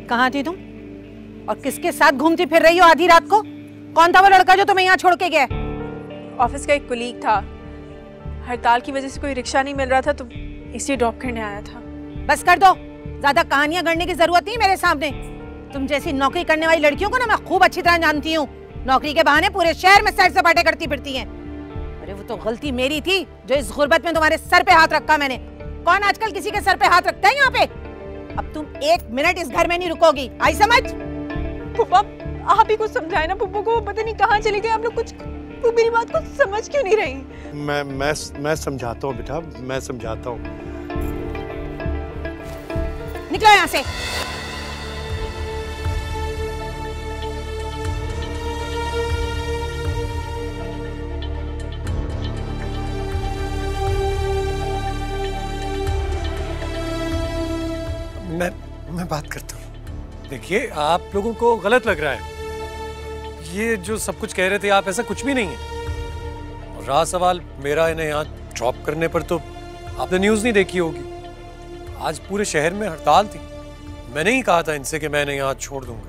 कहाँ थी तुम? और किसके साथ घूमती फिर रही हो आधी रात को? कौन था वो लड़का जो तुम्हें यहाँ छोड़ के गया? ऑफिस का एक कुलीग था, हड़ताल की वजह से कोई रिक्शा नहीं मिल रहा था तो इसलिए ड्रॉप करने आया था। बस कर दो, ज्यादा कहानियां गढ़ने की जरूरत नहीं मेरे सामने। तुम जैसी नौकरी करने वाली लड़कियों को ना मैं खूब अच्छी तरह जानती हूँ। नौकरी के बहाने पूरे शहर में सैर सपाटे करती फिरती हैं। अरे वो तो गलती मेरी थी जो इस गुर्बत में तुम्हारे सर पे हाथ रखा मैंने। कौन आजकल किसी के सर पे हाथ रखता है यहाँ पे? अब तुम 1 मिनट इस घर में नहीं रुकोगी, आई समझ? फूफा आप ही कुछ समझाए ना, फूफा को पता नहीं कहाँ चली गई। आप लोग कुछ, वो मेरी बात को समझ क्यों नहीं रही? मैं समझाता हूँ बेटा, मैं समझाता हूँ। निकलो यहाँ से। मैं बात करता हूँ। देखिए आप लोगों को गलत लग रहा है। ये जो सब कुछ कह रहे थे आप, ऐसा कुछ भी नहीं है। और रहा सवाल मेरा इन्हें यहाँ ड्रॉप करने पर, तो आपने न्यूज़ नहीं देखी होगी। आज पूरे शहर में हड़ताल थी। मैंने ही कहा था इनसे कि मैं इन्हें यहाँ छोड़ दूंगा।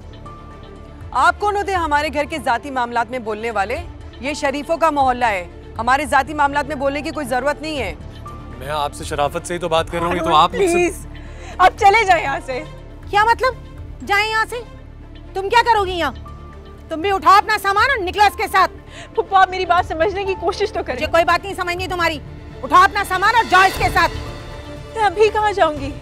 आप कौन होते हैं हमारे घर के जाती मामलात में बोलने वाले? ये शरीफों का मोहल्ला है, हमारे जाती मामलात में बोलने की कोई जरूरत नहीं है। मैं आपसे शराफत से ही तो बात कर रहा हूँ, तो आप प्लीज आप चले जाए यहाँ से। क्या मतलब जाए यहाँ से? तुम क्या करोगी यहाँ? तुम भी उठाओ अपना सामान और निकलो इसके साथ। फूफा आप मेरी बात समझने की कोशिश तो करें। मुझे कोई बात नहीं समझनी तुम्हारी। उठाओ अपना सामान और जाओ इसके साथ। मैं अभी कहाँ जाऊंगी?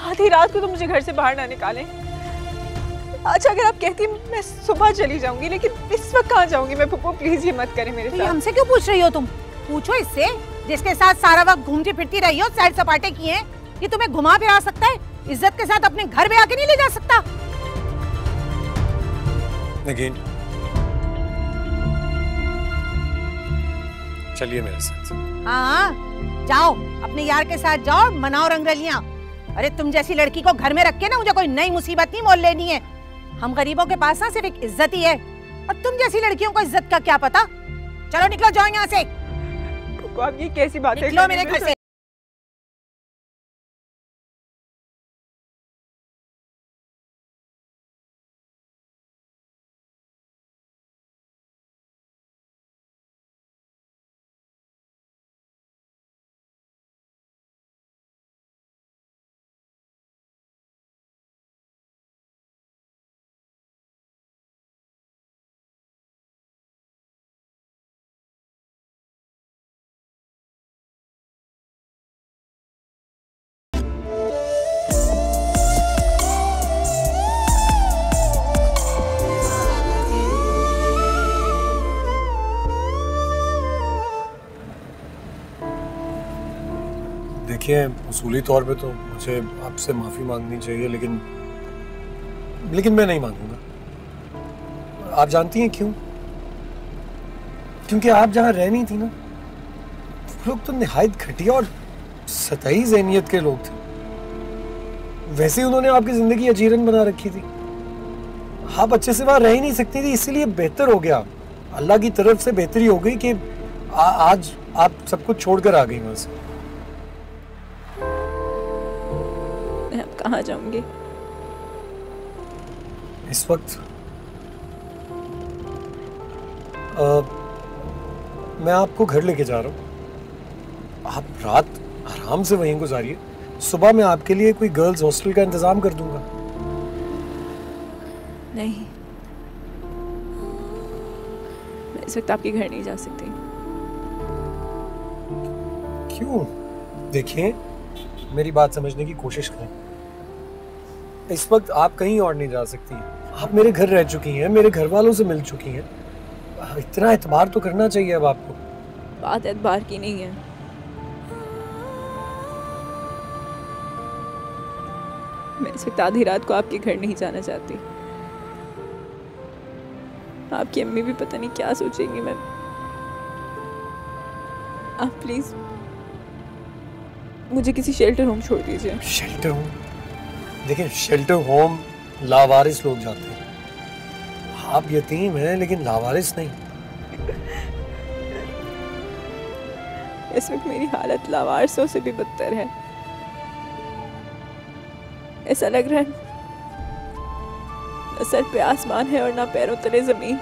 आधी रात को तो मुझे घर से बाहर ना निकालें। अच्छा अगर आप कहती मैं सुबह चली जाऊंगी, लेकिन इस वक्त कहाँ जाऊंगी मैं? फूफा प्लीज ये मत करें मेरे साथ। हमसे क्यों पूछ रही हो तुम? पूछो इससे जिसके साथ सारा वक्त घूमती फिरती रही हो, सैर सपाटे किए हैं। ये तुम्हें घुमा फिरा सकता है, इज्जत के साथ अपने घर में आके नहीं ले जा सकता। अगेन चलिए मेरे साथ। हाँ जाओ, अपने यार के साथ जाओ, मनाओ रंगरलियां। अरे तुम जैसी लड़की को घर में रख के ना मुझे कोई नई मुसीबत नहीं मोल लेनी है। हम गरीबों के पास ना सिर्फ एक इज्जत ही है, और तुम जैसी लड़कियों को इज्जत का क्या पता। चलो निकलो, जाओ यहाँ से। आप ये कैसी बात है? निकलो मेरे घर से। देखिए उसूली तौर पे तो मुझे आपसे माफ़ी मांगनी चाहिए, लेकिन मैं नहीं मांगूंगा। आप जानती हैं क्यों? क्योंकि आप जहाँ रहनी थी ना, वो लोग तो निहायत घटिया और सतही ज़हनियत के लोग थे। वैसे ही उन्होंने आपकी ज़िंदगी अजीरन बना रखी थी। आप अच्छे से वहाँ रह ही नहीं सकती थी, इसीलिए बेहतर हो गया, अल्लाह की तरफ से बेहतरी हो गई कि आज आप सब कुछ छोड़कर आ गई वहाँ से। मैं अब कहाँ जाऊंगी? इस वक्त मैं आपको घर लेके जा रहा हूँ। आप रात आराम से वहीं गुजारिए। सुबह मैं आपके लिए कोई गर्ल्स हॉस्टल का इंतजाम कर दूंगा। नहीं, मैं इस वक्त आपके घर नहीं जा सकती। क्यों? देखिए मेरी बात समझने की कोशिश करें। इस वक्त आप कहीं और नहीं जा सकती। आप मेरे घर रह चुकी हैं, मेरे घर वालों से मिल चुकी हैं। इतना एतबार तो करना चाहिए अब आपको। बात एतबार की नहीं है। मैं इस वक्त आधी रात को आपके घर नहीं जाना चाहती। आपकी अम्मी भी पता नहीं क्या सोचेंगी। मैं, आप प्लीज मुझे किसी शेल्टर होम छोड़ दीजिए। Shelter home? देखिए शेल्टर होम लावारिस लोग जाते हैं। आप यतीम हैं लेकिन लावारिस नहीं। इस वक्त मेरी हालत लावारिसों से भी बदतर है। ऐसा लग रहा है न सर पे आसमान है और ना पैरों तले जमीन।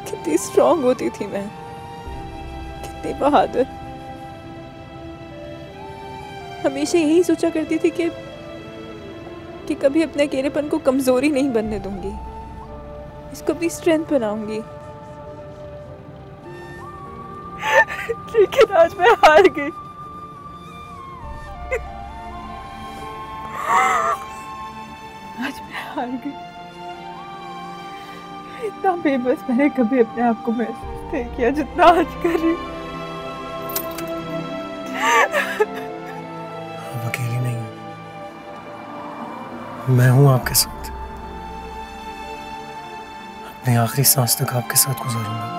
कितनी स्ट्रांग होती थी मैं, कितनी बहादुर। हमेशा यही सोचा करती थी कि कभी अपने अकेलेपन को कमजोरी नहीं बनने दूंगी, इसको अपनी स्ट्रेंथ बनाऊंगी। लेकिन आज मैं हार गई। आज मैं हार गई। इतना बेबस मैंने कभी अपने आप को महसूस नहीं किया जितना आज कर रही हूँ। आप अकेली नहीं हैं, मैं हूं आपके साथ। अपनी आखिरी सांस तक आपके साथ गुजारूंगा।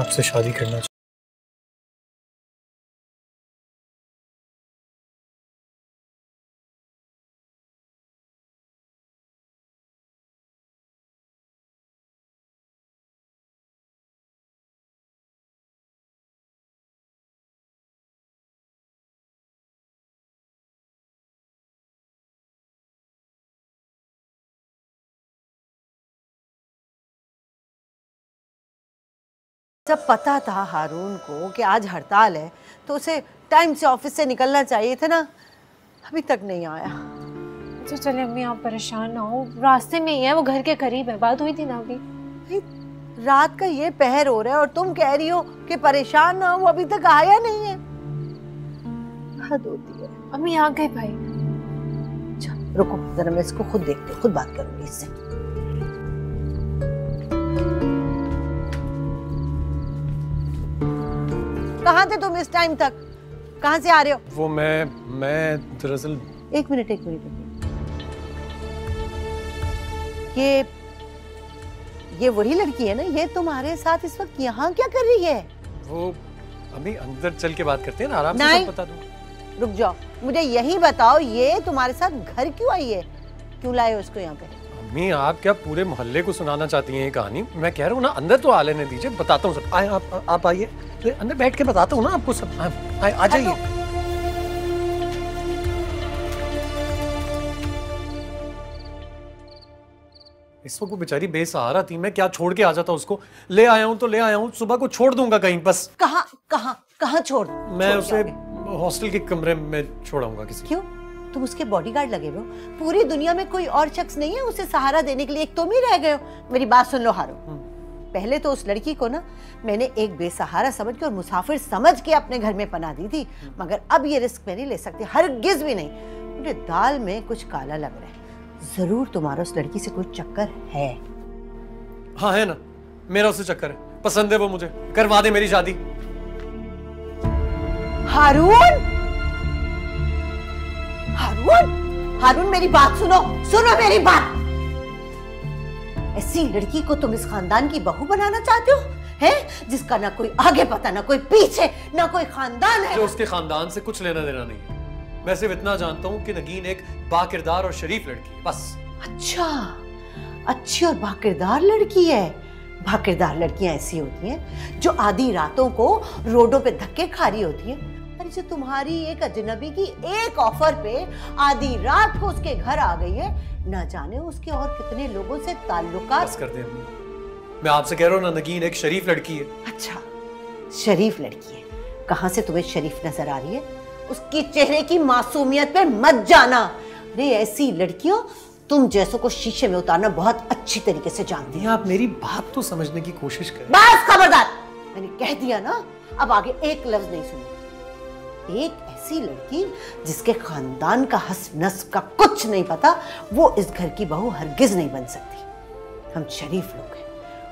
आपसे शादी करना चाहिए। जब पता था हारून को कि आज हड़ताल है तो उसे टाइम से ऑफिस से निकलना चाहिए था ना, अभी तक नहीं आया। अच्छा चले अम्मी, आप परेशान ना हो, रास्ते में ही है, वो घर के करीब है। बात हुई थी ना अभी। रात का ये पहर हो रहा है और तुम कह रही हो कि परेशान ना हो, वो अभी तक आया नहीं है। हद होती है। अम्मी आ गए भाई। अच्छा रुको जरा, मैं इसको खुद देखती हूँ, खुद बात करूंगी इससे। कहाँ थे तुम इस टाइम तक? कहाँ से आ रहे हो? वो मैं दरअसल एक मिनट। ये वही लड़की है ना, ये तुम्हारे साथ इस वक्त यहाँ क्या कर रही है? वो अभी अंदर चल के बात करते हैं ना, आराम से सब बता दूं। रुक जाओ, मुझे यही बताओ, ये तुम्हारे साथ घर क्यों आई है? क्यों लाए हो उसको यहाँ पे? अम्मी आप क्या पूरे मोहल्ले को सुनाना चाहती हैं ये कहानी? मैं कह रहा हूँ ना, अंदर तो आ लेने दीजिए, बताता हूँ सब। आए आप आइए, अंदर बैठ के बताता हूँ ना आपको सब। आ जाइए। इस वक्त वो बेचारी बेसहारा थी, मैं क्या छोड़ के आ जाता उसको? ले आया हूँ तो ले आया हूँ, सुबह को छोड़ दूंगा कहीं बस। कहाँ छोड़? मैं उसे हॉस्टल के कमरे में छोड़ाऊंगा किसी। क्यों? तुम उसके बॉडीगार्ड लगे हुए हो? पूरी दुनिया में कोई और शख्स नहीं है उसे सहारा देने के लिए, एक तुम ही रह गए हो। मेरी बात सुन लो हारो, पहले तो उस लड़की को ना मैंने एक बेसहारा समझ के और मुसाफिर समझ के अपने घर में पनाह दी थी, मगर अब ये रिस्क मैं नहीं ले सकती, हरगिज भी नहीं। मुझे दाल में कुछ काला लग रहा है। जरूर तुम्हारा उस लड़की से कोई चक्कर है। हाँ है ना, मेरा उससे चक्कर है, पसंद है वो मुझे, करवा दे मेरी शादी। हारून मेरी बात सुनो मेरी बात। ऐसी लड़की को तुम इस खानदान की बहू बनाना चाहते हो, हैं? जिसका ना कोई आगे पता, ना कोई पीछे, ना कोई खानदान है। जो उसके खानदान से कुछ लेना देना नहीं है। मैं सिर्फ इतना जानता हूँ कि नगीन एक बाकिरदार और शरीफ लड़की है, बस। अच्छा, अच्छी और बाकिरदार लड़की है। बाकिरदार लड़कियां ऐसी होती हैं जो आधी रातों को रोडों पे धक्के खा रही होती हैं। अरे जो तुम्हारी एक अजनबी की एक ऑफर पे आधी रात को उसके घर आ गई है, ना जाने उसके और कितने लोगों से ताल्लुकात। बस कर दे अम्मी, मैं आपसे कह रहा हूँ ना, नगीन एक शरीफ लड़की है। अच्छा, शरीफ लड़की है। कहाँ से तुम्हें शरीफ नजर आ रही है? उसकी चेहरे की मासूमियत पे मत जाना। अरे ऐसी लड़कियों तुम जैसों को शीशे में उतारना बहुत अच्छी तरीके से जानती हैं। आप मेरी बात तो समझने की कोशिश करें। बस खबरदार, मैंने कह दिया ना, अब आगे एक लफ्ज नहीं सुनूंगी। एक ऐसी लड़की जिसके खानदान का हस नस का कुछ नहीं पता, वो इस घर की बहू हरगिज नहीं बन सकती। हम शरीफ लोग हैं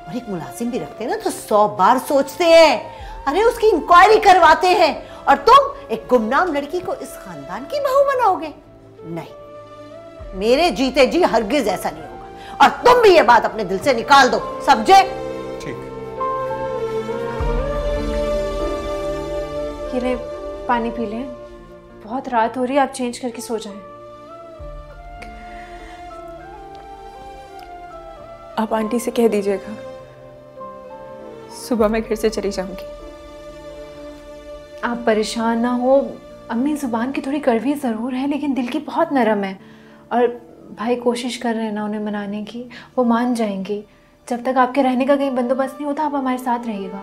और एक मुलाजिम भी रखते हैं ना तो 100 बार सोचते हैं। अरे उसकी इंक्वायरी करवाते हैं, और तुम एक गुमनाम लड़की को इस खानदान की बहू बनाओगे? नहीं, मेरे जीते जी हरगिज ऐसा नहीं होगा। और तुम भी ये बात अपने दिल से निकाल दो, समझे? ठीक। ये ले पानी पी लें, बहुत रात हो रही है, आप चेंज करके सो जाएं। आप आंटी से कह दीजिएगा सुबह मैं घर से चली जाऊंगी। आप परेशान ना हो, अम्मी जुबान की थोड़ी कड़वी ज़रूर है लेकिन दिल की बहुत नरम है। और भाई कोशिश कर रहे हैं ना उन्हें मनाने की, वो मान जाएंगी। जब तक आपके रहने का कहीं बंदोबस्त नहीं होता आप हमारे साथ रहिएगा।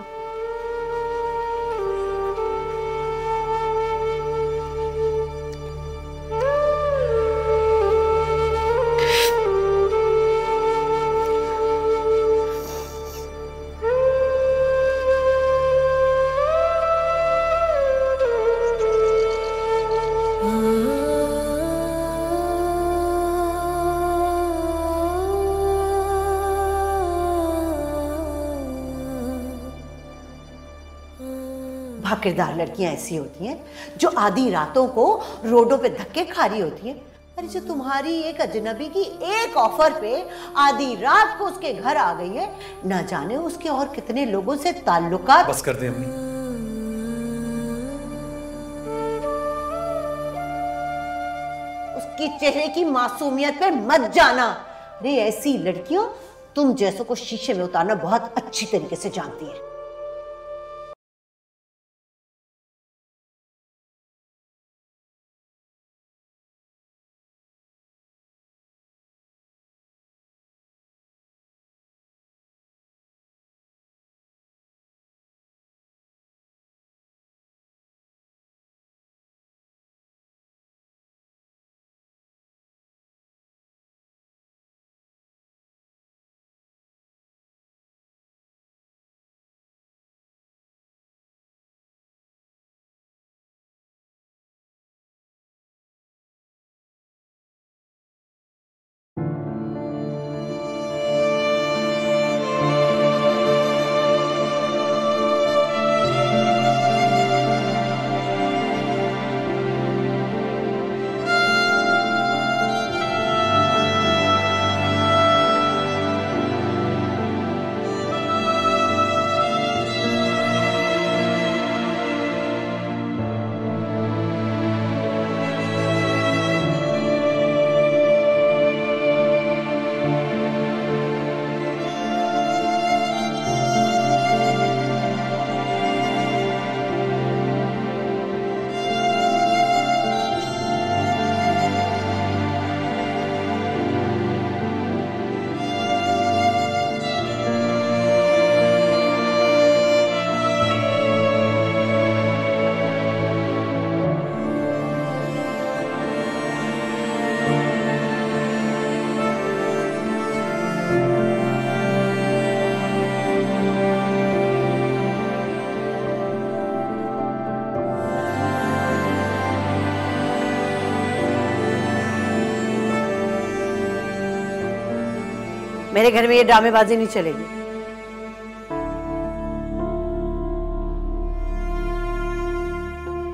भागीदार लड़कियां ऐसी होती हैं जो आधी रातों को रोडों पे धक्के खा रही होती हैं। अरे जो तुम्हारी एक अजनबी की एक ऑफर पे आधी रात को उसके घर आ गई है, ना जाने उसके और कितने लोगों से ताल्लुकात। बस कर दे अम्मी। उसकी चेहरे की मासूमियत पे मत जाना। अरे ऐसी लड़कियों तुम जैसों को शीशे में उतारना बहुत अच्छी तरीके से जानती है। मेरे घर में ये ड्रामेबाजी नहीं चलेगी।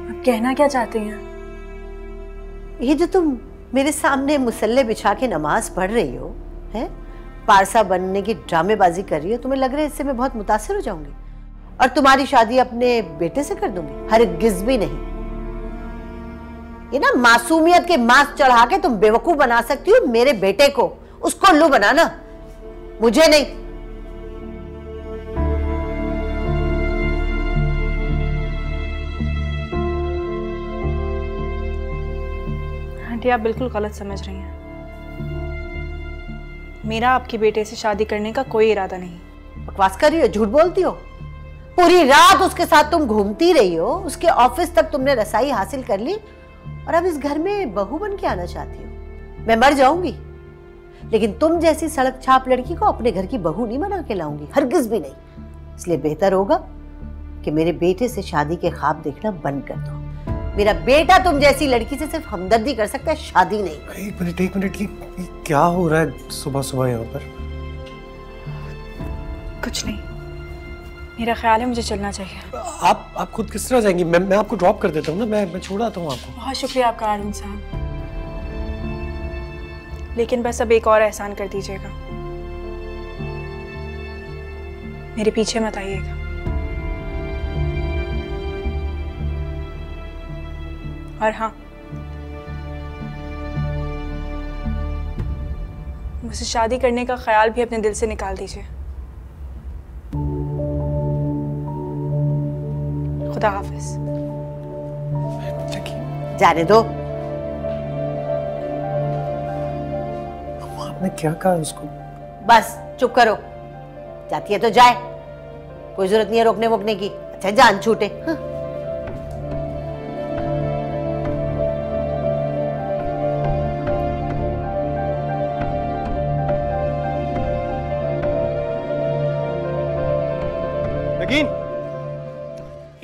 आप कहना क्या चाहते हैं? ये जो तुम मेरे सामने मुसल्ले बिछा के नमाज पढ़ रही हो, हैं? पारसा बनने की ड्रामेबाजी कर रही हो, तुम्हें लग रहा है इससे मैं बहुत मुतासिर हो जाऊंगी और तुम्हारी शादी अपने बेटे से कर दूंगी? हरगिज़ भी नहीं। ये ना मासूमियत के मास्क चढ़ा के तुम बेवकूफ बना सकती हो मेरे बेटे को, उसको उल्लू बनाना, मुझे नहीं। आंटी आप बिल्कुल गलत समझ रही हैं। मेरा आपके बेटे से शादी करने का कोई इरादा नहीं। बकवास कर रही हो, झूठ बोलती हो। पूरी रात उसके साथ तुम घूमती रही हो, उसके ऑफिस तक तुमने रसाई हासिल कर ली और अब इस घर में बहू बन के आना चाहती हो। मैं मर जाऊंगी लेकिन तुम जैसी सड़क छाप लड़की को अपने घर की बहू नहीं बना के लाऊंगी, हरगिज भी नहीं। इसलिए बेहतर होगा कि मेरे बेटे से शादी के ख्वाब देखना बंद कर दो। मेरा बेटा तुम जैसी लड़की से सिर्फ हमदर्दी कर सकता है, शादी नहीं। एक मिनट ये क्या हो रहा है सुबह सुबह यहाँ पर? कुछ नहीं, मेरा ख्याल है मुझे चलना चाहिए। आप खुद किस तरह जाएंगी? मैं आपको ड्रॉप कर देता हूँ ना, मैं छोड़ आता हूँ आपको। बहुत शुक्रिया आपका आर्यन साहब, लेकिन बस अब एक और एहसान कर दीजिएगा, मेरे पीछे मत आइएगा। और हाँ, उसे शादी करने का ख्याल भी अपने दिल से निकाल दीजिए। खुदा हाफिज। जाने दो। आपने क्या कहा उसको? बस चुप करो, जाती है तो जाए, कोई जरूरत नहीं है रोकने वोकने की। अच्छा जान छूटे। हाँ।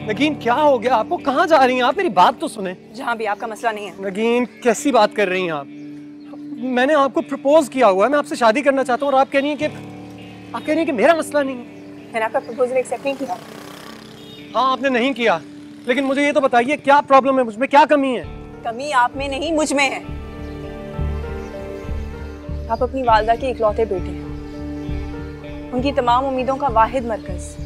नगीन क्या हो गया आपको? कहाँ जा रही हैं आप? मेरी बात तो सुने। जहाँ भी आपका मसला नहीं है। नगीन कैसी बात कर रही हैं आप? मैंने आपको प्रपोज किया हुआ है, मैं आपसे शादी करना चाहता हूँ और आप कह रही हैं कि मेरा मसला नहीं है। मैंने आपका प्रपोजल एक्सेप्ट नहीं किया। हाँ आपने नहीं किया, लेकिन मुझे ये तो बताइए क्या प्रॉब्लम है, मुझमें क्या कमी है? कमी आप में नहीं मुझ में है। आप अपनी वालदा के इकलौते बेटे हैं, उनकी तमाम उम्मीदों का वाहिद मरकज।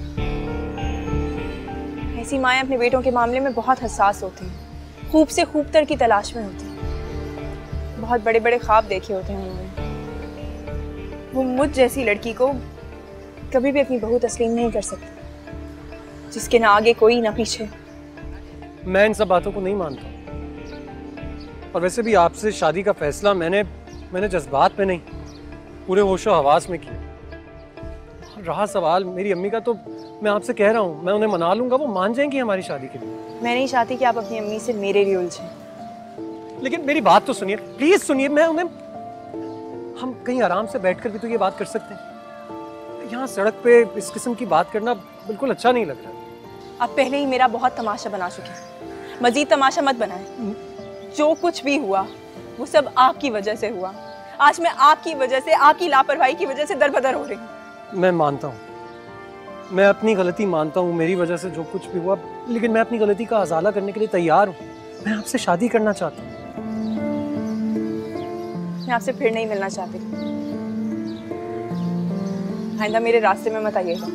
ऐसी माएँ अपने बेटों के मामले में बहुत हसास होती हैं, खूब से खूब तर की तलाश में होती हैं, बहुत बड़े बड़े ख्वाब देखे होते हैं उन्होंने। वो मुझ जैसी लड़की को कभी भी अपनी बहू तस्लीम नहीं कर सकती, जिसके ना आगे कोई ना पीछे। मैं इन सब बातों को नहीं मानता, और वैसे भी आपसे शादी का फैसला मैंने जज्बात में नहीं, पूरे होशो हवास में किया। रहा सवाल मेरी अम्मी का, तो मैं आपसे कह रहा हूँ मैं उन्हें मना लूंगा, वो मान जाएंगी हमारी शादी के लिए। मैं नहीं चाहती कि आप अपनी अम्मी से मेरे लिए उलझें। लेकिन मेरी बात तो सुनिए, प्लीज सुनिए। हम कहीं आराम से बैठकर भी तो ये बात कर सकते हैं। यहाँ सड़क पे इस किस्म की बात करना बिल्कुल अच्छा नहीं लग रहा। आप पहले ही मेरा बहुत तमाशा बना चुके हैं, मजीद तमाशा मत बनाएं। जो कुछ भी हुआ वो सब आपकी वजह से हुआ। आज मैं आपकी वजह से, आपकी लापरवाही की वजह से दरबदर हो रही हूँ। मैं मानता हूँ, मैं अपनी गलती मानता हूँ, मेरी वजह से जो कुछ भी हुआ, लेकिन मैं अपनी गलती का अजाला करने के लिए तैयार हूँ। मैं आपसे शादी करना चाहता हूँ। मैं आपसे फिर नहीं मिलना चाहती। आइंदा मेरे रास्ते में मत आइएगा।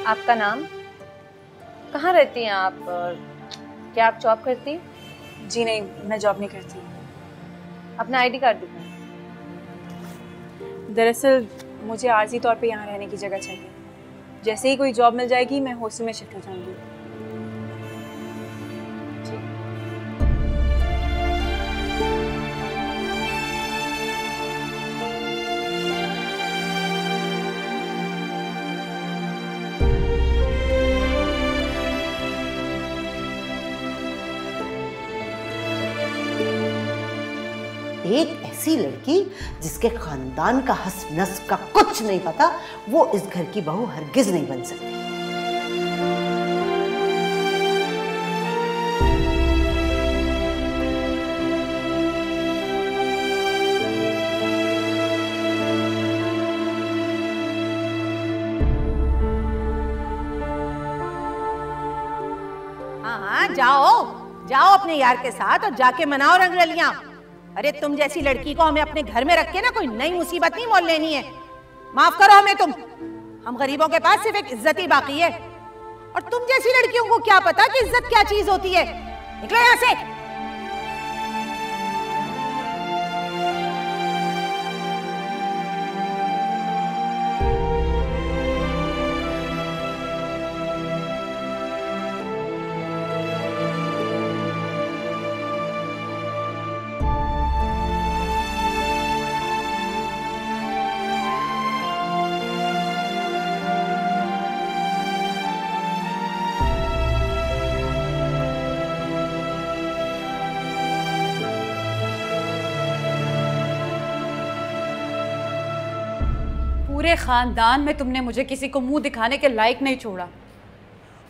आपका नाम? कहाँ रहती हैं आप? क्या आप जॉब करती हैं? जी नहीं, मैं जॉब नहीं करती। अपना आईडी कार्ड दिखाएं। दरअसल मुझे आर्जी तौर पे यहाँ रहने की जगह चाहिए। जैसे ही कोई जॉब मिल जाएगी मैं हॉस्टल में शिफ्ट हो जाऊंगी। एक ऐसी लड़की जिसके खानदान का हस नस्ब का कुछ नहीं पता, वो इस घर की बहू हरगिज नहीं बन सकती। हाँ जाओ अपने यार के साथ और जाके मनाओ रंगरलियां। अरे तुम जैसी लड़की को हमें अपने घर में रख के ना कोई नई मुसीबत नहीं मोल लेनी है। माफ करो हमें तुम, हम गरीबों के पास सिर्फ एक इज्जत ही बाकी है, और तुम जैसी लड़कियों को क्या पता कि इज्जत क्या चीज होती है। निकलो यहाँ से। पूरे खानदान में तुमने मुझे किसी को मुंह दिखाने के लायक नहीं छोड़ा।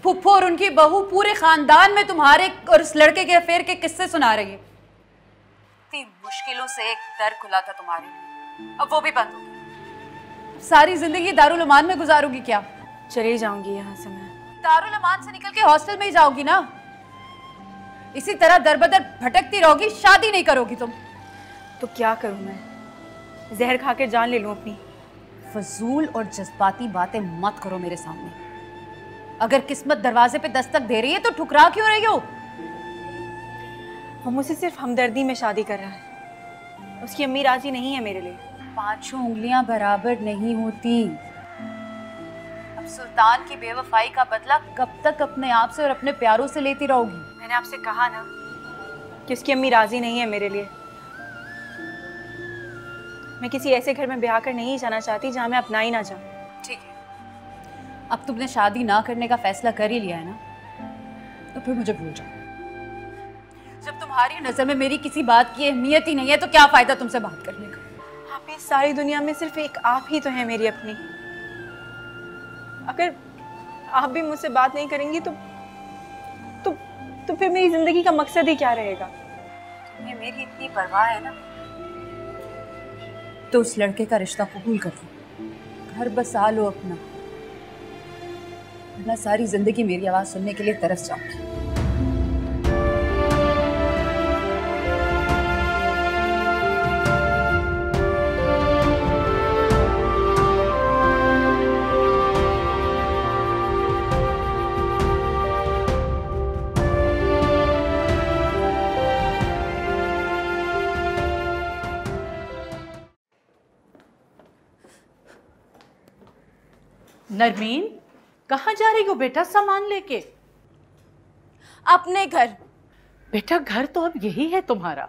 फुफ्फो और उनकी बहू पूरे खानदान में तुम्हारे और उस लड़के के अफेयर के किस्से सुना रही है। इतनी मुश्किलों से एक दर खुला था तुम्हारे लिए, अब वो भी बंद हो गया। सारी जिंदगी दारुल अमान में गुजारोगी क्या? चली जाऊंगी यहाँ से मैं। दारुल अमान से निकल के हॉस्टल में ही जाओगी ना? इसी तरह दरबदर भटकती रहोगी, शादी नहीं करोगी तुम। तो क्या करूं मैं? जहर खा के जान ले लूं अपनी? फजूल और जज्बाती बातें मत करो मेरे सामने। अगर किस्मत दरवाजे पे दस्तक दे रही है तो ठुकरा क्यों रही हो? वो मुझसे सिर्फ हमदर्दी में शादी कर रहा है, उसकी अम्मी राजी नहीं है मेरे लिए। पांचों उंगलियां बराबर नहीं होती। अब सुल्तान की बेवफाई का बदला कब तक अपने आप से और अपने प्यारों से लेती रहोगी? मैंने आपसे कहा ना कि उसकी अम्मी राजी नहीं है मेरे लिए। मैं किसी ऐसे घर में ब्याह कर नहीं जाना चाहती जहां मैं अपना ही ना जाऊं। ठीक है, अब तुमने शादी ना करने का फैसला कर ही लिया है ना, तो फिर मुझे भूल जाओ। जब तुम्हारी नजर में मेरी किसी बात की अहमियत ही नहीं है तो क्या फायदा तुमसे बात करने का? आप इस सारी दुनिया में सिर्फ एक आप ही तो हैं मेरी अपनी। अगर आप भी मुझसे बात नहीं करेंगी तो फिर मेरी जिंदगी का मकसद ही क्या रहेगा? तुम्हें मेरी इतनी परवाह है ना, तो उस लड़के का रिश्ता कबूल कर लो, घर बसा लो अपना, वरना सारी जिंदगी मेरी आवाज सुनने के लिए तरस जाऊंगी। नरमीन, कहाँ जा रही हो बेटा सामान लेके? अपने घर। बेटा घर तो अब यही है तुम्हारा।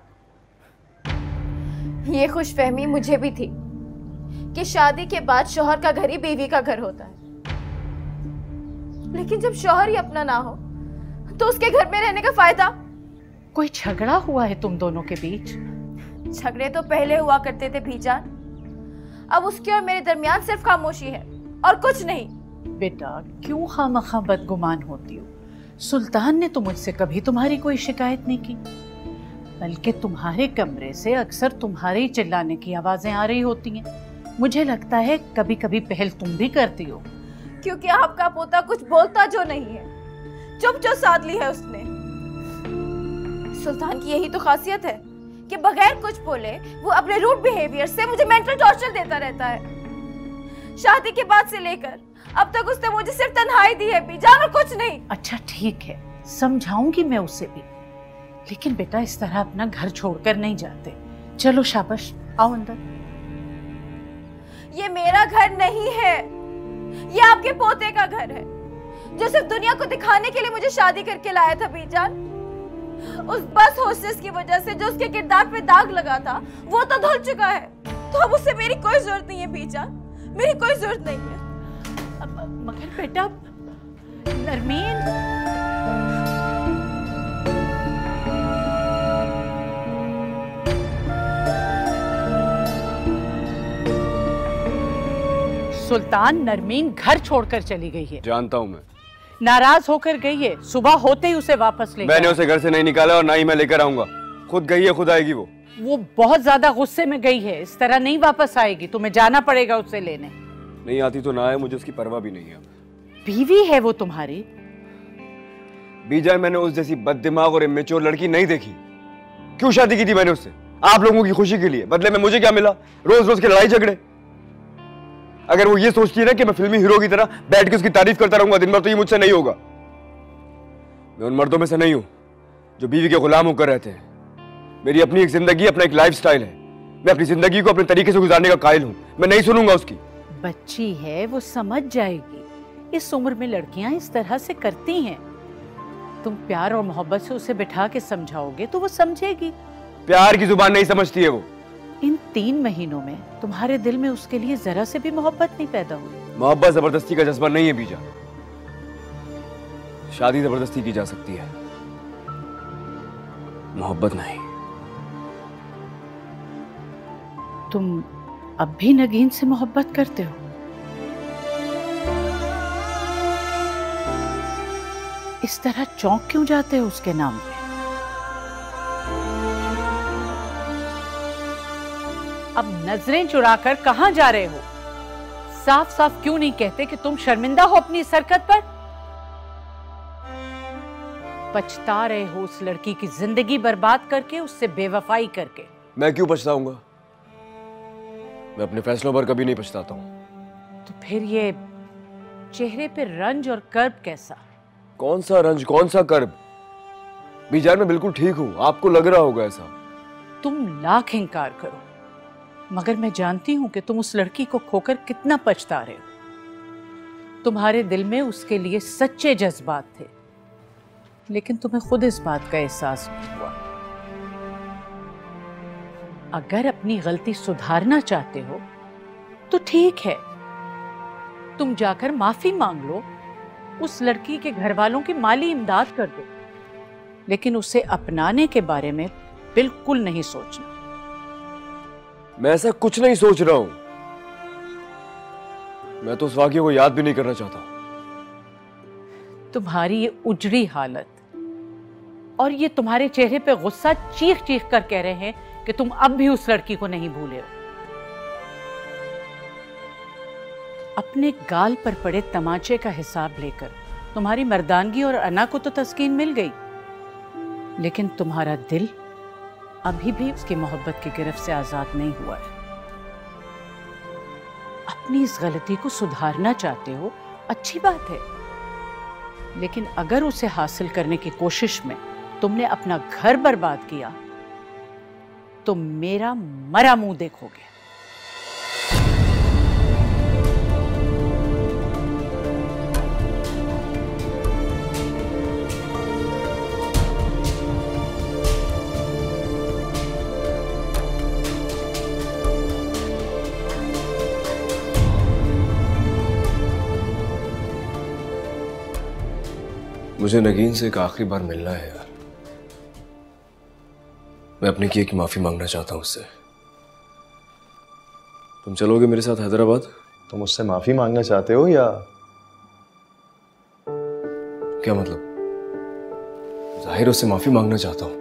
ये खुशफहमी मुझे भी थी कि शादी के बाद शौहर का घर ही बीवी का घर होता है, लेकिन जब शौहर ही अपना ना हो तो उसके घर में रहने का फायदा? कोई झगड़ा हुआ है तुम दोनों के बीच? झगड़े तो पहले हुआ करते थे भीजान, अब उसके और मेरे दरमियान सिर्फ खामोशी है और कुछ नहीं। बेटा क्यों खामखा बदगुमान होती हो? सुल्तान ने तो मुझसे कभी तुम्हारी कोई शिकायत नहीं की, बल्कि तुम्हारे कमरे से अक्सर तुम्हारे ही चिल्लाने की आवाजें आ रही होती हैं। मुझे लगता है कभी कभी पहल तुम भी करती हो। क्योंकि आपका पोता कुछ बोलता जो नहीं है, चुप जो साध ली है उसने। सुल्तान की यही तो खासियत है कि बगैर कुछ बोले वो अपने रूड बिहेवियर से मुझे मेंटल टॉर्चर देता रहता है। शादी के बाद से लेकर अब तक उसने मुझे सिर्फ तन्हाई दी है बीजान, और कुछ नहीं। अच्छा ठीक है, समझाऊंगी मैं उसे भी, लेकिन बेटा इस तरह अपना घर छोड़कर नहीं जाते। चलो शाबाश, आओ अंदर। ये मेरा घर नहीं है, ये आपके पोते का घर है, जो सिर्फ दुनिया को दिखाने के लिए मुझे शादी करके लाया था बीजान। उस बस होस्टेस की वजह से जो उसके किरदार पे दाग लगा था वो तो धुल चुका है, तो अब उससे मेरी कोई जरूरत नहीं है बीजान, मेरी कोई जरूरत नहीं है। मगर बेटा नरमीन, सुल्तान नरमीन घर छोड़कर चली गई है। जानता हूँ मैं। नाराज होकर गई है, सुबह होते ही उसे वापस ले। मैंने उसे घर से नहीं निकाला और ना ही मैं लेकर आऊंगा, खुद गई है, खुद आएगी। वो बहुत ज्यादा गुस्से में गई है, इस तरह नहीं वापस आएगी, तुम्हें जाना पड़ेगा उसे लेने। नहीं आती तो ना आए, मुझे उसकी परवाह भी नहीं है। बीवी है वो तुम्हारी। बीजान, मैंने उस जैसी बददिमाग और इमेच्योर लड़की नहीं देखी। क्यों शादी की थी मैंने उससे? आप लोगों की खुशी के लिए। बदले में मुझे क्या मिला? रोज रोज के लड़ाई झगड़े। अगर वो ये सोचती है ना कि मैं फिल्मी हीरो की तरह बैठ के उसकी तारीफ करता रहूंगा दिन भर, तो ये मुझसे नहीं होगा। मैं उन मर्दों में से नहीं हूं जो बीवी के गुलाम होकर रहते हैं। मेरी अपनी एक जिंदगी, अपना एक लाइफस्टाइल है। मैं अपनी जिंदगी को अपने तरीके से गुजारने का कायल हूं। मैं नहीं सुनूंगा उसकी। बच्ची है, वो समझ जाएगी। इस उम्र में लड़कियां इस तरह से करती हैं। तुम प्यार और मोहब्बत से उसे बिठा के समझाओगे तो वो समझेगी। प्यार की जुबान नहीं समझती है वो। इन 3 महीनों में तुम्हारे दिल में उसके लिए जरा से भी मोहब्बत नहीं पैदा हुई। मोहब्बत जबरदस्ती का जज्बा नहीं है बीजा। शादी जबरदस्ती की जा सकती है, मोहब्बत नहीं। तुम अब भी नगीन से मोहब्बत करते हो? इस तरह चौंक क्यों जाते हो उसके नाम पे? अब नजरें चुराकर कहां जा रहे हो? साफ साफ क्यों नहीं कहते कि तुम शर्मिंदा हो अपनी इस हरकत पर? पछता रहे हो उस लड़की की जिंदगी बर्बाद करके, उससे बेवफाई करके। मैं क्यों पछताऊंगा? मैं अपने फैसलों पर कभी नहीं पछताता हूँ। तो फिर ये चेहरे पे रंज और कर्ब कैसा? कौन सा रंज, कौन सा कर्ब? बीजान मैं बिल्कुल ठीक हूँ, आपको लग रहा होगा ऐसा। तुम लाख इंकार करो, मगर मैं जानती हूं कि तुम उस लड़की को खोकर कितना पछता रहे हो। तुम्हारे दिल में उसके लिए सच्चे जज्बात थे, लेकिन तुम्हें खुद इस बात का एहसास नहीं हुआ। अगर अपनी गलती सुधारना चाहते हो तो ठीक है, तुम जाकर माफी मांग लो, उस लड़की के घर वालों की माली इमदाद कर दो, लेकिन उसे अपनाने के बारे में बिल्कुल नहीं सोचना। मैं ऐसा कुछ नहीं सोच रहा हूं। मैं तो उस वाकये को याद भी नहीं करना चाहता। तुम्हारी ये उजड़ी हालत और ये तुम्हारे चेहरे पे गुस्सा चीख चीख कर कह रहे हैं कि तुम अब भी उस लड़की को नहीं भूले हो। अपने गाल पर पड़े तमाचे का हिसाब लेकर तुम्हारी मर्दानगी और अना को तो तस्कीन मिल गई, लेकिन तुम्हारा दिल अभी भी उसकी मोहब्बत की गिरफ्त से आजाद नहीं हुआ है। अपनी इस गलती को सुधारना चाहते हो, अच्छी बात है, लेकिन अगर उसे हासिल करने की कोशिश में तुमने अपना घर बर्बाद किया तो मेरा मरा मुंह देखोगे। मुझे नगीन से एक आखिरी बार मिलना है यार। मैं अपने किए की माफी मांगना चाहता हूं उससे। तुम चलोगे मेरे साथ हैदराबाद? तुम उससे माफी मांगना चाहते हो या क्या मतलब? जाहिर उससे माफी मांगना चाहता हूं।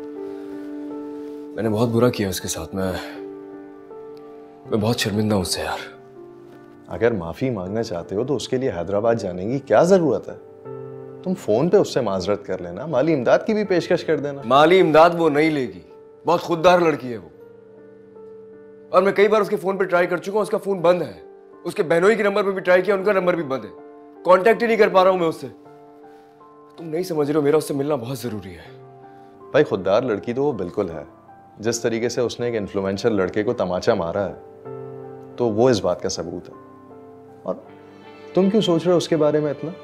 मैंने बहुत बुरा किया उसके साथ। मैं बहुत शर्मिंदा हूं उससे यार। अगर माफी मांगना चाहते हो तो उसके लिए हैदराबाद जाने की क्या जरूरत है? तुम फोन पे उससे माजरत कर लेना, माली इमदाद की भी पेशकश कर देना। माली इमदाद वो नहीं लेगी, बहुत खुददार लड़की है वो। और मैं कई बार उसके फोन पे ट्राई कर चुका हूं, उसका फोन बंद है। उसके बहनोई के नंबर पे भी ट्राई किया, उनका नंबर भी बंद है। कांटेक्ट ही नहीं कर पा रहा हूं मैं उससे। तुम नहीं समझ रहे हो, मेरा उससे मिलना बहुत जरूरी है। भाई खुददार लड़की तो वो बिल्कुल है। जिस तरीके से उसने एक इन्फ्लुएंशियल लड़के को तमाचा मारा है तो वो इस बात का सबूत है। और तुम क्यों सोच रहे हो उसके बारे में इतना?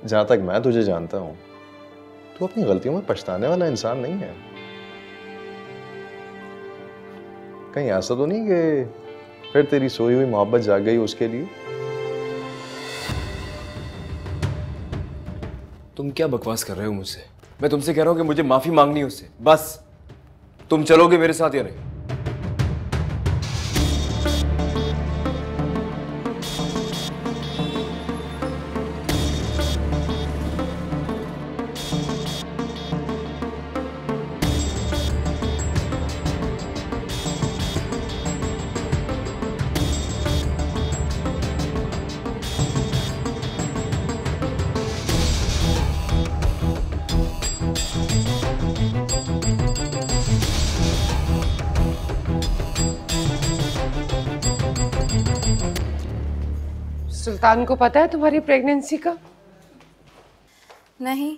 जहां तक मैं तुझे जानता हूं तो अपनी गलतियों में पछताने वाला इंसान नहीं है। कहीं ऐसा तो नहीं कि फिर तेरी सोई हुई मोहब्बत जाग गई उसके लिए? तुम क्या बकवास कर रहे हो मुझसे? मैं तुमसे कह रहा हूं कि मुझे माफी मांगनी है उससे, बस। तुम चलोगे मेरे साथ या नहीं? सुल्तान को पता है तुम्हारी प्रेगनेंसी का? नहीं,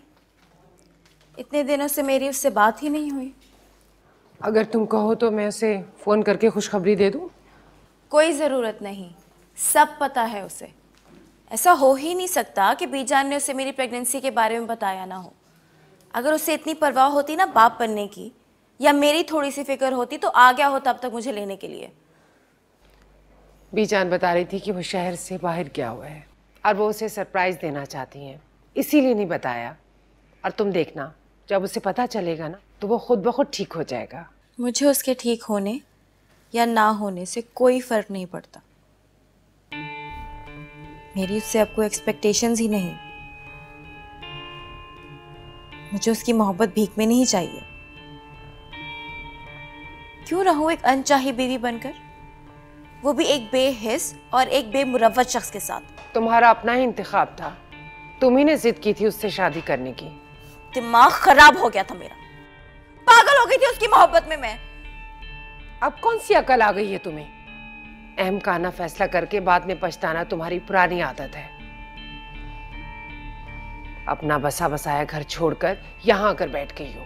इतने दिनों से मेरी उससे बात ही नहीं हुई। अगर तुम कहो तो मैं उसे फोन करके खुशखबरी दे दूं? कोई ज़रूरत नहीं, सब पता है उसे। ऐसा हो ही नहीं सकता कि बीजान ने उसे मेरी प्रेगनेंसी के बारे में बताया ना हो। अगर उसे इतनी परवाह होती ना बाप बनने की, या मेरी थोड़ी सी फिक्र होती, तो आ गया होता अब तक मुझे लेने के लिए। बीजान बता रही थी कि वो शहर से बाहर गया हुआ है और वो उसे सरप्राइज देना चाहती हैं, इसीलिए नहीं बताया। और तुम देखना, जब उसे पता चलेगा ना तो वो खुद ब खुद ठीक हो जाएगा। मुझे उसके ठीक होने या ना होने से कोई फर्क नहीं पड़ता। मेरी उससे अब कोई एक्सपेक्टेशंस ही नहीं। मुझे उसकी मोहब्बत भीख में नहीं चाहिए। क्यों रहूं एक अनचाही बीवी बनकर, वो भी एक बेहिस और एक बेमुरव्वत शख्स के साथ। तुम्हारा अपना ही इंतखाब था, तुम ही ने जिद की थी उससे शादी करने की। दिमाग खराब हो गया था मेरा, पागल हो गई थी उसकी मोहब्बत में मैं। अब कौन सी अकल आ गई है तुम्हें? अहमकाना फैसला करके बाद में पछताना तुम्हारी पुरानी आदत है। अपना बसा बसाया घर छोड़कर यहाँ आकर बैठ गई हो।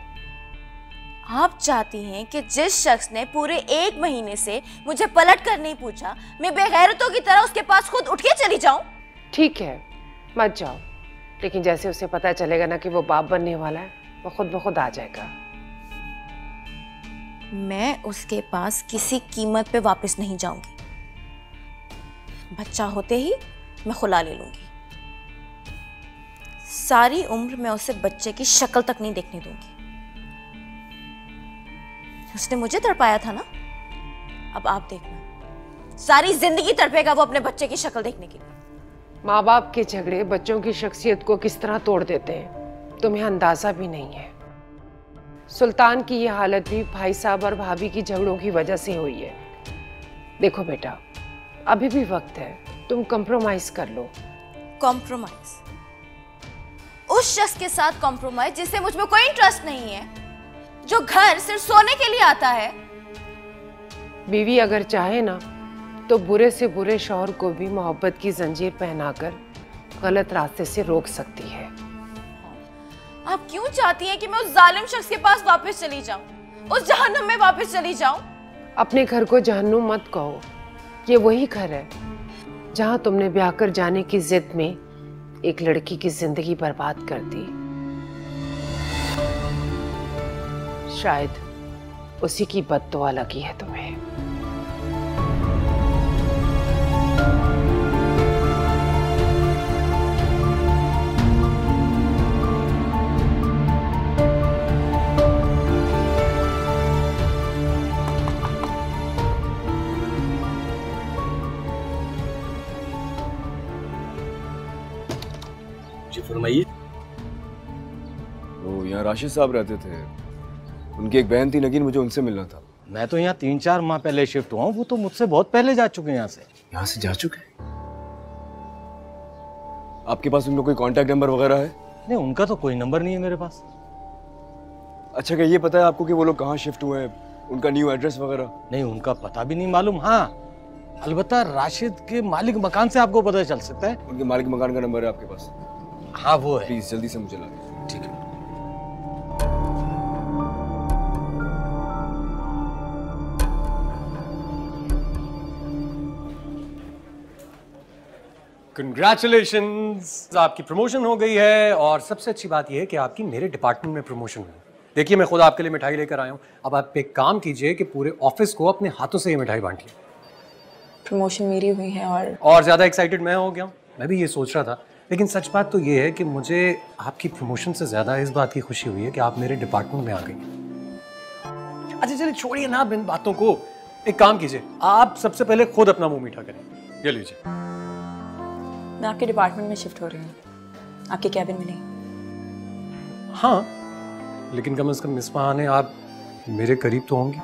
आप चाहती हैं कि जिस शख्स ने पूरे 1 महीने से मुझे पलट कर नहीं पूछा, मैं बेगैरतों की तरह उसके पास खुद उठ के चली जाऊं? ठीक है, मत जाओ, लेकिन जैसे उसे पता चलेगा ना कि वो बाप बनने वाला है, वो खुद ब खुद आ जाएगा। मैं उसके पास किसी कीमत पे वापस नहीं जाऊंगी। बच्चा होते ही मैं खुला ले लूंगी। सारी उम्र मैं उसे बच्चे की शक्ल तक नहीं देखने दूंगी। उसने मुझे तड़पाया था ना, अब आप देखना, सारी जिंदगी तड़पेगा वो अपने बच्चे की शक्ल देखने के लिए। माँ बाप के झगड़े बच्चों की शख्सियत को किस तरह तोड़ देते हैं तुम्हें अंदाजा भी नहीं है। सुल्तान की ये हालत भी भाई साहब और भाभी की झगड़ों की वजह से हुई है। देखो बेटा, अभी भी वक्त है, तुम कॉम्प्रोमाइज कर लो। कॉम्प्रोमाइज? उस शख्स के साथ कॉम्प्रोमाइज जिससे मुझ में कोई इंटरेस्ट नहीं है, जो घर सिर्फ सोने के लिए आता है। बीवी अगर चाहे ना तो बुरे से बुरे शौहर को भी मोहब्बत की जंजीर पहनाकर गलत रास्ते से रोक सकती है। आप क्यों चाहती हैं कि मैं उस जालिम शख्स के पास वापस चली जाऊं, उस जहन्नुम में वापस चली जाऊं? अपने घर को जहन्नुम मत कहो, ये वही घर है जहां तुमने ब्याह कर जाने की जिद में एक लड़की की जिंदगी बर्बाद कर दी। शायद उसी की बद्दुआ लगी है तुम्हें। जी फरमाइए। तो यहाँ राशिद साहब रहते थे, उनकी एक बहन थी नगीन, मुझे उनसे मिलना था। मैं तो यहाँ 3-4 माह पहले शिफ्ट हुआ हूँ, वो तो मुझसे बहुत पहले जा चुके हैं यहाँ से। यहाँ से जा चुके हैं? आपके पास उनका कोई कांटेक्ट नंबर वगैरह है? नहीं, उनका तो कोई नंबर नहीं है मेरे पास। अच्छा, क्या ये पता है आपको कि वो लोग कहाँ शिफ्ट हुए हैं, उनका न्यू एड्रेस वगैरह? नहीं, उनका पता भी नहीं मालूम। हाँ, अलबत्ता राशिद के मालिक मकान से आपको पता चल सकता है। उनके मालिक मकान का नंबर है आपके पास? हाँ, वो है। प्लीज जल्दी से मुझे ला दीजिए। ठीक है। कंग्रेचुलेशंस, आपकी प्रमोशन हो गई है और सबसे अच्छी बात यह है कि आपकी मेरे डिपार्टमेंट में प्रमोशन हुई। देखिए, मैं खुद आपके लिए मिठाई लेकर आया हूँ। अब आप एक काम कीजिए कि पूरे ऑफिस को अपने हाथों से ये मिठाई बांटिए। प्रमोशन मेरी हुई है और ज़्यादा एक्साइटेड मैं हो गया हूँ। मैं भी ये सोच रहा था, लेकिन सच बात तो ये है कि मुझे आपकी प्रमोशन से ज़्यादा इस बात की खुशी हुई है कि आप मेरे डिपार्टमेंट में आ गई। अच्छा चलिए, छोड़िए ना इन बातों को। एक काम कीजिए, आप सबसे पहले खुद अपना मुंह मीठा करें। ये लीजिए। मैं आपके डिपार्टमेंट में शिफ्ट हो रही हूँ, आपके कैबिन में नहीं। हाँ, लेकिन कम से कम इस बहाने आप मेरे करीब तो होंगे।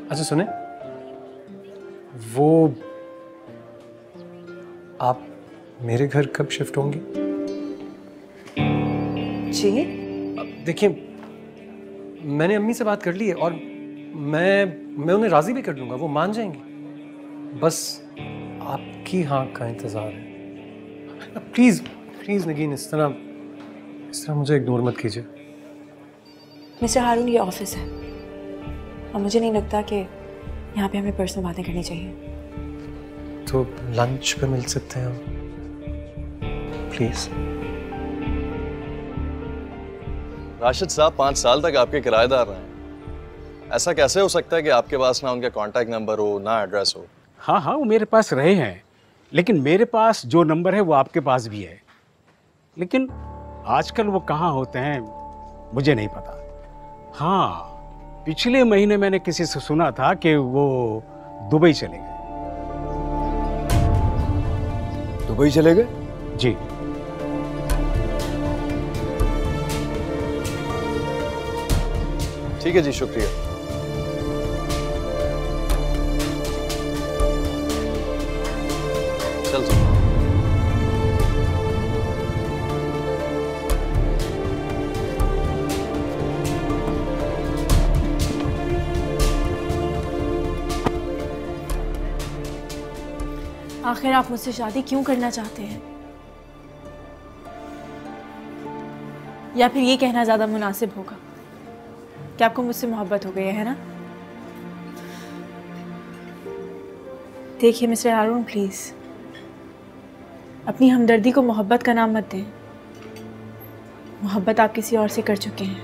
अच्छा सुने, वो आप मेरे घर कब शिफ्ट होंगी? जी देखिए, मैंने अम्मी से बात कर ली है और मैं उन्हें राजी भी कर दूंगा, वो मान जाएंगी। बस आपकी हाँ का इंतजार है। प्लीज प्लीज नगीन, इस तरह मुझे इग्नोर मत कीजिए। मिस्टर हारून, ये ऑफिस है और मुझे नहीं लगता कि यहाँ पे हमें पर्सनल बातें करनी चाहिए। तो लंच पे मिल सकते हैं हम, प्लीज। राशिद साहब 5 साल तक आपके किराएदार रहे हैं। ऐसा कैसे हो सकता है कि आपके पास ना उनका कांटेक्ट नंबर हो, ना एड्रेस हो? हाँ हाँ, वो मेरे पास रहे हैं, लेकिन मेरे पास जो नंबर है वो आपके पास भी है। लेकिन आजकल वो कहाँ होते हैं मुझे नहीं पता। हाँ, पिछले महीने मैंने किसी से सुना था कि वो दुबई चले गए। दुबई चले गए? जी। ठीक है जी, शुक्रिया। चल आखिर आप मुझसे शादी क्यों करना चाहते हैं? या फिर ये कहना ज़्यादा मुनासिब होगा कि आपको मुझसे मोहब्बत हो गई है ना? देखिए मिस्टर अरुण, प्लीज़ अपनी हमदर्दी को मोहब्बत का नाम मत दें। मोहब्बत आप किसी और से कर चुके हैं,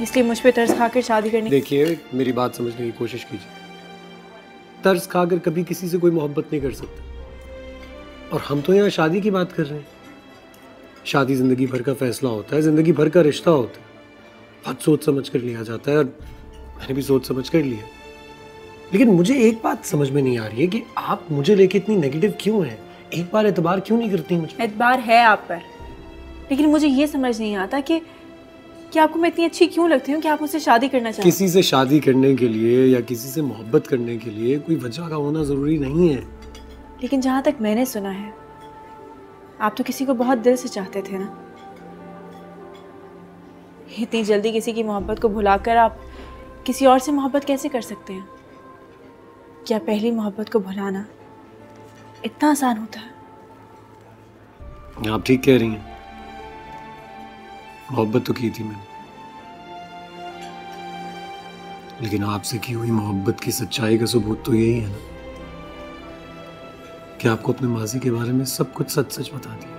इसलिए मुझ पे तरस खाकर शादी करने। देखिए, मेरी बात समझने की कोशिश कीजिए। तरस खाकर कभी किसी से कोई मोहब्बत नहीं कर सकता। और हम तो यहाँ शादी की बात कर रहे हैं। शादी जिंदगी भर का फैसला होता है, जिंदगी भर का रिश्ता होता है। बहुत सोच समझ कर लिया जाता है और मैंने भी सोच समझ कर लिया। लेकिन मुझे एक बात समझ में नहीं आ रही है कि आप मुझे लेके इतनी नेगेटिव क्यों हैं? एक बार एतबार क्यों नहीं करती मुझे? एतबार है आप पर, लेकिन मुझे ये समझ नहीं आता कि आपको मैं इतनी अच्छी क्यों लगती हूँ कि आप मुझसे शादी करना चाहते हैं। किसी से शादी करने के लिए या किसी से मोहब्बत करने के लिए कोई वजह का होना जरूरी नहीं है। लेकिन जहाँ तक मैंने सुना है, आप तो किसी को बहुत दिल से चाहते थे ना? इतनी जल्दी किसी की मोहब्बत को भुलाकर आप किसी और से मोहब्बत कैसे कर सकते हैं? क्या पहली मोहब्बत को भुलाना इतना आसान होता है? आप ठीक कह रही हैं। मोहब्बत तो की थी मैंने, लेकिन आपसे की हुई मोहब्बत की सच्चाई का सबूत तो यही है ना कि आपको अपने माजी के बारे में सब कुछ सच सच बता दिया।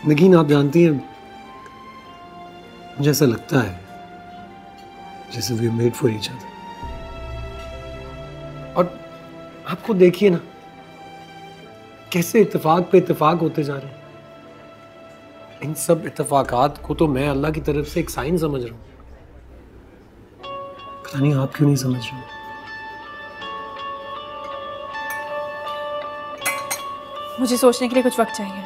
लेकिन आप जानती हैं, मुझे ऐसा लगता है जैसे we made for each other. और आपको देखिए ना, कैसे इत्तेफाक पे इत्तेफाक होते जा रहे हैं। इन सब इत्तेफाकात को तो मैं अल्लाह की तरफ से एक साइन समझ रहा हूँ। पता नहीं आप क्यों नहीं समझ रहे? मुझे सोचने के लिए कुछ वक्त चाहिए।